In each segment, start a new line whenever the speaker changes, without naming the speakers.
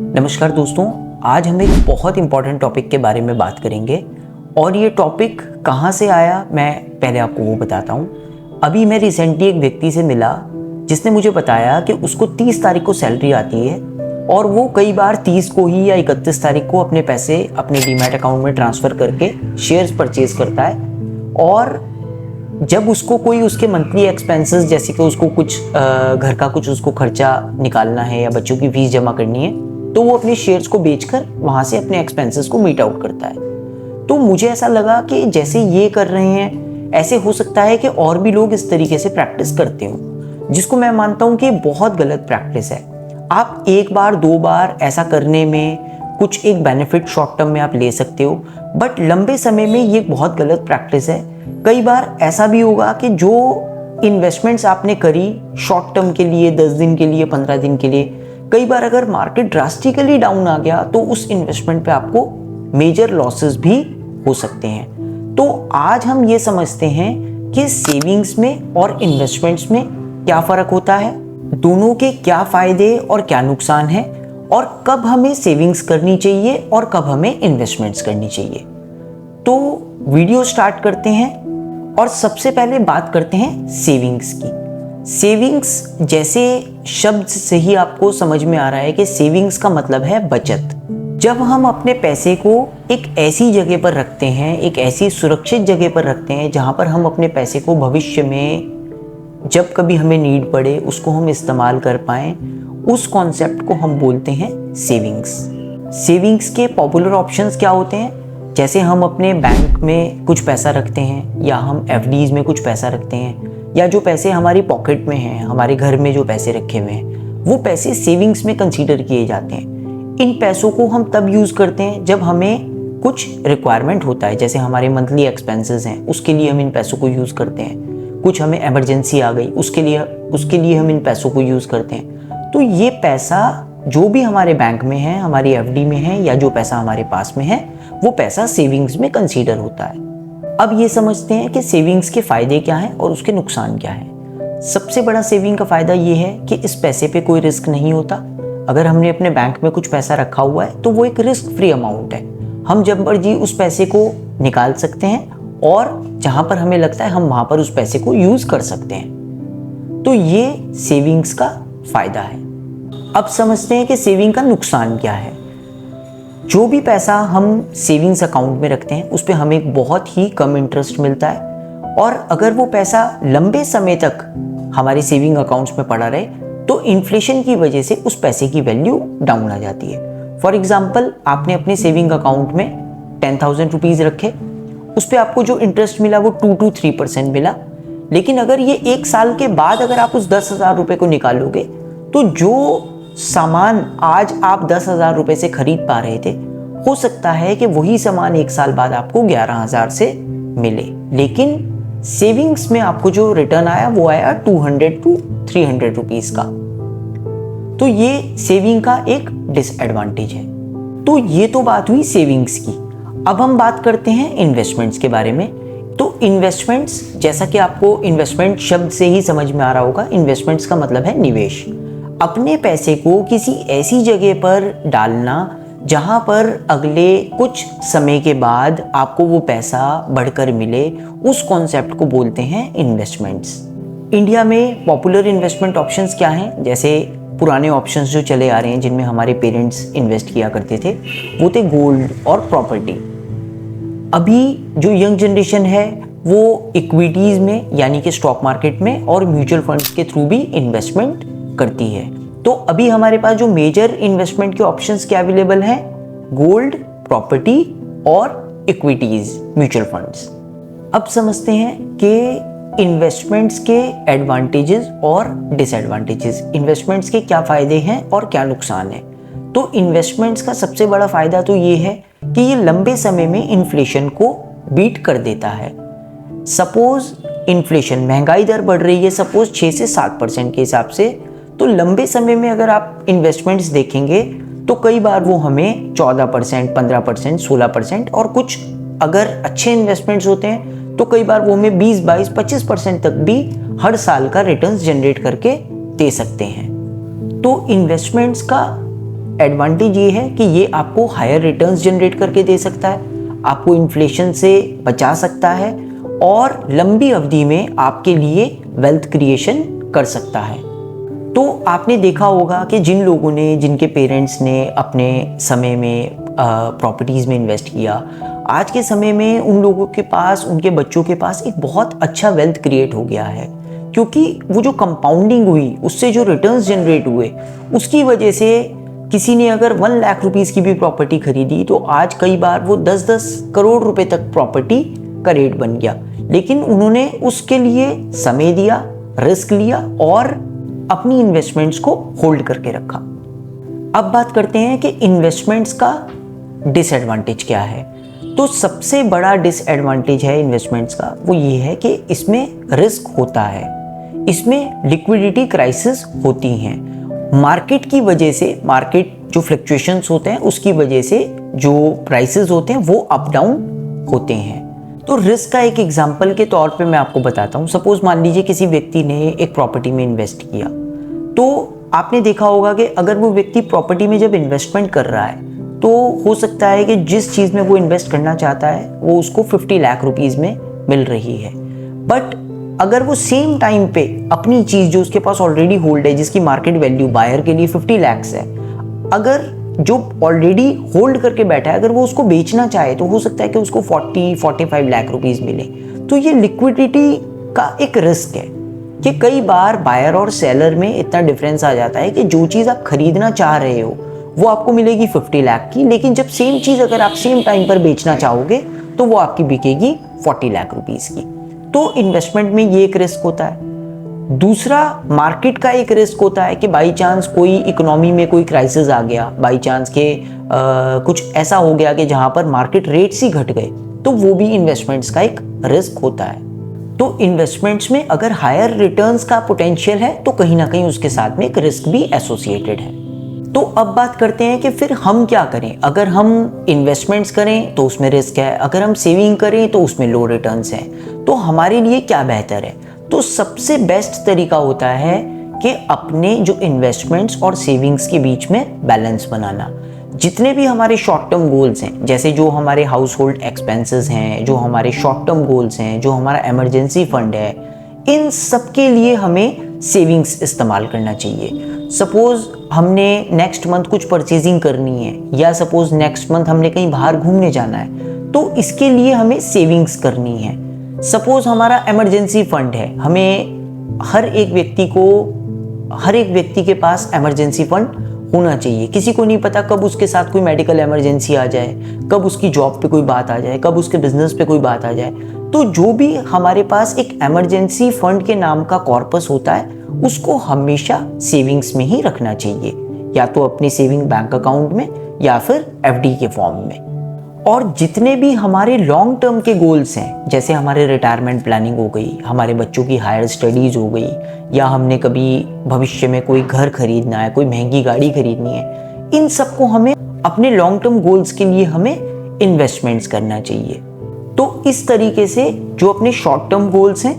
नमस्कार दोस्तों, आज हम एक बहुत इम्पॉर्टेंट टॉपिक के बारे में बात करेंगे और ये टॉपिक कहाँ से आया मैं पहले आपको वो बताता हूँ। अभी मैं रिसेंटली एक व्यक्ति से मिला जिसने मुझे बताया कि उसको 30 तारीख को सैलरी आती है और वो कई बार 30 को ही या 31 तारीख को अपने पैसे अपने डीमैट अकाउंट में ट्रांसफ़र करके शेयर्स परचेज करता है। और जब उसको कोई उसके मंथली एक्सपेंसेस जैसे कि उसको कुछ घर का कुछ उसको खर्चा निकालना है या बच्चों की फीस जमा करनी है तो वो अपने शेयर्स को बेचकर वहाँ से अपने एक्सपेंसेस को मीट आउट करता है। तो मुझे ऐसा लगा कि जैसे ये कर रहे हैं ऐसे हो सकता है कि और भी लोग इस तरीके से प्रैक्टिस करते हो, जिसको मैं मानता हूँ कि बहुत गलत प्रैक्टिस है। आप एक बार दो बार ऐसा करने में कुछ एक बेनिफिट शॉर्ट टर्म में आप ले सकते हो, बट लंबे समय में ये बहुत गलत प्रैक्टिस है। कई बार ऐसा भी होगा कि जो इन्वेस्टमेंट्स आपने करी शॉर्ट टर्म के लिए 10 दिन के लिए 15 दिन के लिए, कई बार अगर मार्केट ड्रास्टिकली डाउन आ गया तो उस इन्वेस्टमेंट पे आपको मेजर लॉसेस भी हो सकते हैं। तो आज हम ये समझते हैं कि सेविंग्स में और इन्वेस्टमेंट्स में क्या फ़र्क होता है, दोनों के क्या फ़ायदे और क्या नुकसान है, और कब हमें सेविंग्स करनी चाहिए और कब हमें इन्वेस्टमेंट्स करनी चाहिए। तो वीडियो स्टार्ट करते हैं और सबसे पहले बात करते हैं सेविंग्स की। सेविंग्स जैसे शब्द से ही आपको समझ में आ रहा है कि सेविंग्स का मतलब है बचत। जब हम अपने पैसे को एक ऐसी जगह पर रखते हैं, एक ऐसी सुरक्षित जगह पर रखते हैं जहां पर हम अपने पैसे को भविष्य में जब कभी हमें नीड पड़े उसको हम इस्तेमाल कर पाएं, उस कॉन्सेप्ट को हम बोलते हैं सेविंग्स। सेविंग्स के पॉपुलर ऑप्शंस क्या होते हैं? जैसे हम अपने बैंक में कुछ पैसा रखते हैं या हम एफडीज में कुछ पैसा रखते हैं, या जो पैसे हमारी पॉकेट में हैं, हमारे घर में जो पैसे रखे हुए हैं, वो पैसे सेविंग्स में कंसीडर किए जाते हैं। इन पैसों को हम तब यूज़ करते हैं जब हमें कुछ रिक्वायरमेंट होता है, जैसे हमारे मंथली एक्सपेंसेस हैं उसके लिए हम इन पैसों को यूज़ करते हैं। कुछ हमें इमरजेंसी आ गई उसके लिए हम इन पैसों को यूज़ करते हैं। तो ये पैसा जो भी हमारे बैंक में है, हमारी एफडी में है, या जो पैसा हमारे पास में है, वो पैसा सेविंग्स में कंसीडर होता है। अब ये समझते हैं कि सेविंग्स के फ़ायदे क्या हैं और उसके नुकसान क्या हैं। सबसे बड़ा सेविंग का फ़ायदा ये है कि इस पैसे पे कोई रिस्क नहीं होता। अगर हमने अपने बैंक में कुछ पैसा रखा हुआ है तो वो एक रिस्क फ्री अमाउंट है। हम जब मर्जी उस पैसे को निकाल सकते हैं और जहाँ पर हमें लगता है हम वहाँ पर उस पैसे को यूज़ कर सकते हैं। तो ये सेविंग्स का फ़ायदा है। अब समझते हैं कि सेविंग का नुकसान क्या है। जो भी पैसा हम सेविंग्स अकाउंट में रखते हैं उस पर हमें बहुत ही कम इंटरेस्ट मिलता है, और अगर वो पैसा लंबे समय तक हमारे सेविंग अकाउंट्स में पड़ा रहे तो इन्फ्लेशन की वजह से उस पैसे की वैल्यू डाउन आ जाती है। फॉर एग्जाम्पल, आपने अपने सेविंग अकाउंट में 10,000 रुपीज़ रखे, उस पर आपको जो इंटरेस्ट मिला वो 2 to 3% मिला। लेकिन अगर ये एक साल के बाद अगर आप उस 10,000 रुपये को निकालोगे तो जो सामान आज आप 10,000 रुपये से खरीद पा रहे थे, हो सकता है कि वही सामान एक साल बाद आपको 11,000 से मिले, लेकिन सेविंग्स में आपको जो रिटर्न आया वो आया 200 to 300 रुपीज़ का। तो ये सेविंग का एक डिसएडवांटेज है। तो ये तो बात हुई सेविंग्स की। अब हम बात करते हैं इन्वेस्टमेंट्स के बारे में। तो इन्वेस्टमेंट्स, जैसा कि आपको इन्वेस्टमेंट शब्द से ही समझ में आ रहा होगा, इन्वेस्टमेंट्स का मतलब है निवेश। अपने पैसे को किसी ऐसी जगह पर डालना जहां पर अगले कुछ समय के बाद आपको वो पैसा बढ़कर मिले, उस कॉन्सेप्ट को बोलते हैं इन्वेस्टमेंट्स। इंडिया में पॉपुलर इन्वेस्टमेंट ऑप्शंस क्या हैं? जैसे पुराने ऑप्शंस जो चले आ रहे हैं जिनमें हमारे पेरेंट्स इन्वेस्ट किया करते थे, वो थे गोल्ड और प्रॉपर्टी। अभी जो यंग जनरेशन है वो इक्विटीज़ में यानी कि स्टॉक मार्केट में और म्यूचुअल फंड्स के थ्रू भी इन्वेस्टमेंट करती है। तो अभी हमारे पास जो मेजर इन्वेस्टमेंट के ऑप्शंस क्या अवेलेबल हैं? गोल्ड, प्रॉपर्टी और इक्विटीज, म्यूचुअल फंड्स। अब समझते हैं कि इन्वेस्टमेंट्स के एडवांटेजेस और डिसएडवांटेजेस, इन्वेस्टमेंट्स के क्या फ़ायदे हैं और क्या नुकसान है। तो इन्वेस्टमेंट्स का सबसे बड़ा फ़ायदा तो ये है कि ये लंबे समय में इन्फ्लेशन को बीट कर देता है। सपोज इन्फ्लेशन, महंगाई दर बढ़ रही है सपोज 6 से 7% के हिसाब से, तो लंबे समय में अगर आप इन्वेस्टमेंट्स देखेंगे तो कई बार वो हमें 14%, 15%, 16%, और कुछ अगर अच्छे इन्वेस्टमेंट्स होते हैं तो कई बार वो हमें 20, 22, 25% तक भी हर साल का रिटर्न्स जनरेट करके दे सकते हैं। तो इन्वेस्टमेंट्स का एडवांटेज ये है कि ये आपको हायर रिटर्न्स जनरेट करके दे सकता है, आपको इन्फ्लेशन से बचा सकता है और लंबी अवधि में आपके लिए वेल्थ क्रिएशन कर सकता है। तो आपने देखा होगा कि जिनके पेरेंट्स ने अपने समय में प्रॉपर्टीज़ में इन्वेस्ट किया, आज के समय में उन लोगों के पास, उनके बच्चों के पास एक बहुत अच्छा वेल्थ क्रिएट हो गया है, क्योंकि वो जो कंपाउंडिंग हुई, उससे जो रिटर्न्स जनरेट हुए, उसकी वजह से किसी ने अगर 1 लाख रुपीज़ की भी प्रॉपर्टी खरीदी तो आज कई बार वो 10-10 करोड़ रुपए तक प्रॉपर्टी का रेट बन गया। लेकिन उन्होंने उसके लिए समय दिया, रिस्क लिया और अपनी इन्वेस्टमेंट्स को होल्ड करके रखा। अब बात करते हैं कि इन्वेस्टमेंट्स का डिसएडवांटेज क्या है। तो सबसे बड़ा डिसएडवांटेज है इन्वेस्टमेंट्स का, वो ये है कि इसमें रिस्क होता है, इसमें लिक्विडिटी क्राइसिस होती हैं। मार्केट की वजह से, मार्केट जो फ्लक्चुएशंस होते हैं उसकी वजह से जो प्राइसेस होते हैं वो अप डाउन होते हैं। तो रिस्क का एक एग्जांपल के तौर पे मैं आपको बताता हूँ। सपोज मान लीजिए किसी व्यक्ति ने एक प्रॉपर्टी में इन्वेस्ट किया, तो आपने देखा होगा कि अगर वो व्यक्ति प्रॉपर्टी में जब इन्वेस्टमेंट कर रहा है तो हो सकता है कि जिस चीज़ में वो इन्वेस्ट करना चाहता है वो उसको 50 लाख रुपीज़ में मिल रही है। बट अगर वो सेम टाइम पे अपनी चीज़ जो उसके पास ऑलरेडी होल्ड है, जिसकी मार्केट वैल्यू बायर के लिए 50 लैक्स है, अगर जो ऑलरेडी होल्ड करके बैठा है अगर वो उसको बेचना चाहे तो हो सकता है कि उसको 40-45 लाख रुपीज़ मिले। तो ये लिक्विडिटी का एक रिस्क है कि कई बार बायर और सेलर में इतना डिफरेंस आ जाता है कि जो चीज़ आप खरीदना चाह रहे हो वो आपको मिलेगी 50 लाख की, लेकिन जब सेम चीज़ अगर आप सेम टाइम पर बेचना चाहोगे तो वो आपकी बिकेगी 40 लाख रुपीज़ की। तो इन्वेस्टमेंट में ये एक रिस्क होता है। दूसरा, मार्केट का एक रिस्क होता है कि बाई चांस कोई इकोनॉमी में कोई क्राइसिस आ गया, बाई चांस के कुछ ऐसा हो गया कि जहाँ पर मार्केट रेट्स ही घट गए, तो वो भी इन्वेस्टमेंट्स का एक रिस्क होता है। तो इन्वेस्टमेंट्स में अगर हायर रिटर्न्स का पोटेंशियल है तो कहीं ना कहीं उसके साथ में एक रिस्क भी एसोसिएटेड है। तो अब बात करते हैं कि फिर हम क्या करें। अगर हम इन्वेस्टमेंट्स करें तो उसमें रिस्क है, अगर हम सेविंग करें तो उसमें लो रिटर्न्स हैं, तो हमारे लिए क्या बेहतर है। तो सबसे बेस्ट तरीका होता है कि अपने जो इन्वेस्टमेंट्स और सेविंग्स के बीच में बैलेंस बनाना। जितने भी हमारे शॉर्ट टर्म गोल्स हैं, जैसे जो हमारे हाउस होल्ड एक्सपेंसेस हैं, जो हमारे शॉर्ट टर्म गोल्स हैं, जो हमारा इमरजेंसी फंड है, इन सब के लिए हमें सेविंग्स इस्तेमाल करना चाहिए। सपोज़ हमने नेक्स्ट मंथ कुछ परचेजिंग करनी है, या सपोज़ नेक्स्ट मंथ हमने कहीं बाहर घूमने जाना है, तो इसके लिए हमें सेविंग्स करनी है। सपोज़ हमारा इमरजेंसी फंड है, हमें हर एक व्यक्ति के पास इमरजेंसी फंड होना चाहिए। किसी को नहीं पता कब उसके साथ कोई मेडिकल इमरजेंसी आ जाए, कब उसकी जॉब पे कोई बात आ जाए, कब उसके बिजनेस पे कोई बात आ जाए। तो जो भी हमारे पास एक इमरजेंसी फंड के नाम का कॉर्पस होता है उसको हमेशा सेविंग्स में ही रखना चाहिए, या तो अपने सेविंग बैंक अकाउंट में या फिर एफडी के फॉर्म में। और जितने भी हमारे लॉन्ग टर्म के गोल्स हैं, जैसे हमारे रिटायरमेंट प्लानिंग हो गई, हमारे बच्चों की हायर स्टडीज़ हो गई, या हमने कभी भविष्य में कोई घर खरीदना है, कोई महंगी गाड़ी खरीदनी है, इन सबको हमें अपने लॉन्ग टर्म गोल्स के लिए हमें इन्वेस्टमेंट्स करना चाहिए। तो इस तरीके से जो अपने शॉर्ट टर्म गोल्स हैं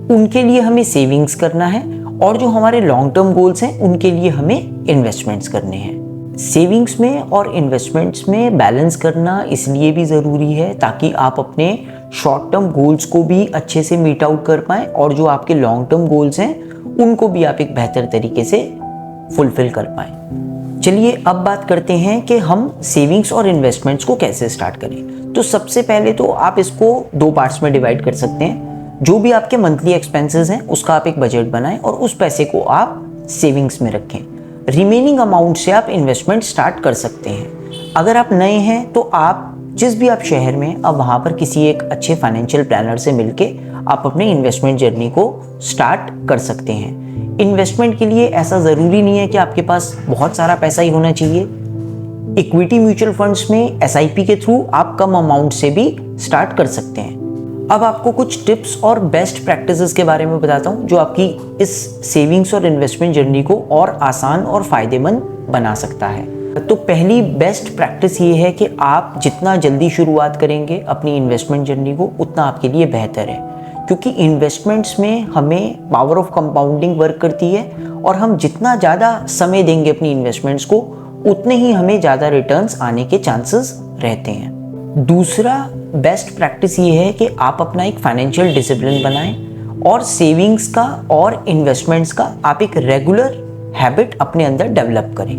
उनके लिए हमें सेविंग्स करना है, और जो हमारे लॉन्ग टर्म गोल्स हैं उनके लिए हमें इन्वेस्टमेंट्स करने हैं। सेविंग्स में और इन्वेस्टमेंट्स में बैलेंस करना इसलिए भी ज़रूरी है ताकि आप अपने शॉर्ट टर्म गोल्स को भी अच्छे से मीट आउट कर पाएँ, और जो आपके लॉन्ग टर्म गोल्स हैं उनको भी आप एक बेहतर तरीके से फुलफिल कर पाएँ। चलिए अब बात करते हैं कि हम सेविंग्स और इन्वेस्टमेंट्स को कैसे स्टार्ट करें। तो सबसे पहले तो आप इसको 2 पार्ट्स में डिवाइड कर सकते हैं। जो भी आपके मंथली एक्सपेंसेस हैं उसका आप एक बजट बनाएं और उस पैसे को आप सेविंग्स में रखें। रिमेनिंग अमाउंट से आप इन्वेस्टमेंट स्टार्ट कर सकते हैं। अगर आप नए हैं तो आप जिस भी आप शहर में, अब वहाँ पर किसी एक अच्छे फाइनेंशियल प्लानर से मिलके आप अपने इन्वेस्टमेंट जर्नी को स्टार्ट कर सकते हैं। इन्वेस्टमेंट के लिए ऐसा ज़रूरी नहीं है कि आपके पास बहुत सारा पैसा ही होना चाहिए। इक्विटी म्यूचुअल फंड्स में एसआईपी के थ्रू आप कम अमाउंट से भी स्टार्ट कर सकते हैं। अब आपको कुछ टिप्स और बेस्ट प्रैक्टिसेस के बारे में बताता हूँ जो आपकी इस सेविंग्स और इन्वेस्टमेंट जर्नी को और आसान और फ़ायदेमंद बना सकता है। तो पहली बेस्ट प्रैक्टिस ये है कि आप जितना जल्दी शुरुआत करेंगे अपनी इन्वेस्टमेंट जर्नी को उतना आपके लिए बेहतर है, क्योंकि इन्वेस्टमेंट्स में हमें पावर ऑफ कंपाउंडिंग वर्क करती है, और हम जितना ज़्यादा समय देंगे अपनी इन्वेस्टमेंट्स को उतने ही हमें ज़्यादा रिटर्न्स आने के चांसेस रहते हैं। दूसरा बेस्ट प्रैक्टिस ये है कि आप अपना एक फाइनेंशियल डिसिप्लिन बनाएं और सेविंग्स का और इन्वेस्टमेंट्स का आप एक रेगुलर हैबिट अपने अंदर डेवलप करें।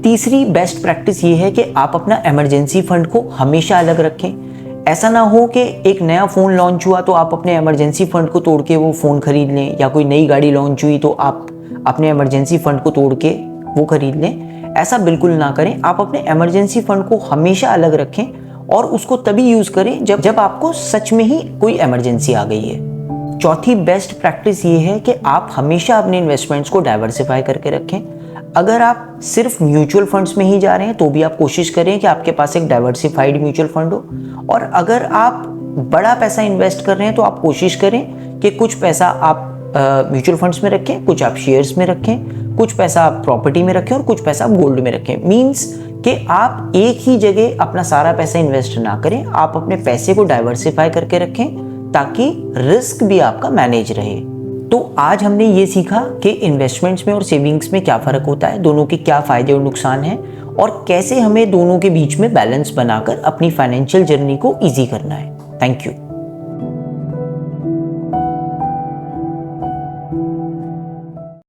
तीसरी बेस्ट प्रैक्टिस ये है कि आप अपना इमरजेंसी फंड को हमेशा अलग रखें। ऐसा ना हो कि एक नया फ़ोन लॉन्च हुआ तो आप अपने इमरजेंसी फ़ंड को तोड़ के वो फ़ोन ख़रीद लें, या कोई नई गाड़ी लॉन्च हुई तो आप अपने इमरजेंसी फ़ंड को तोड़ के वो ख़रीद लें। ऐसा बिल्कुल ना करें। आप अपने इमरजेंसी फ़ंड को हमेशा अलग रखें और उसको तभी यूज़ करें जब आपको सच में ही कोई इमरजेंसी आ गई है। चौथी बेस्ट प्रैक्टिस ये है कि आप हमेशा अपने इन्वेस्टमेंट्स को डाइवर्सिफाई करके रखें। अगर आप सिर्फ म्यूचुअल फंड्स में ही जा रहे हैं तो भी आप कोशिश करें कि आपके पास एक डाइवर्सिफाइड म्यूचुअल फंड हो, और अगर आप बड़ा पैसा इन्वेस्ट कर रहे हैं तो आप कोशिश करें कि कुछ पैसा आप म्यूचुअल फंड्स में रखें, कुछ आप शेयर्स में रखें, कुछ पैसा आप प्रॉपर्टी में रखें और कुछ पैसा आप गोल्ड में रखें। मीन्स कि आप एक ही जगह अपना सारा पैसा इन्वेस्ट ना करें, आप अपने पैसे को डाइवर्सिफाई करके रखें ताकि रिस्क भी आपका मैनेज रहे। तो आज हमने ये सीखा कि इन्वेस्टमेंट्स में और सेविंग्स में क्या फ़र्क होता है, दोनों के क्या फ़ायदे और नुकसान हैं, और कैसे हमें दोनों के बीच में बैलेंस बनाकर अपनी फाइनेंशियल जर्नी को ईजी करना है। Thank you.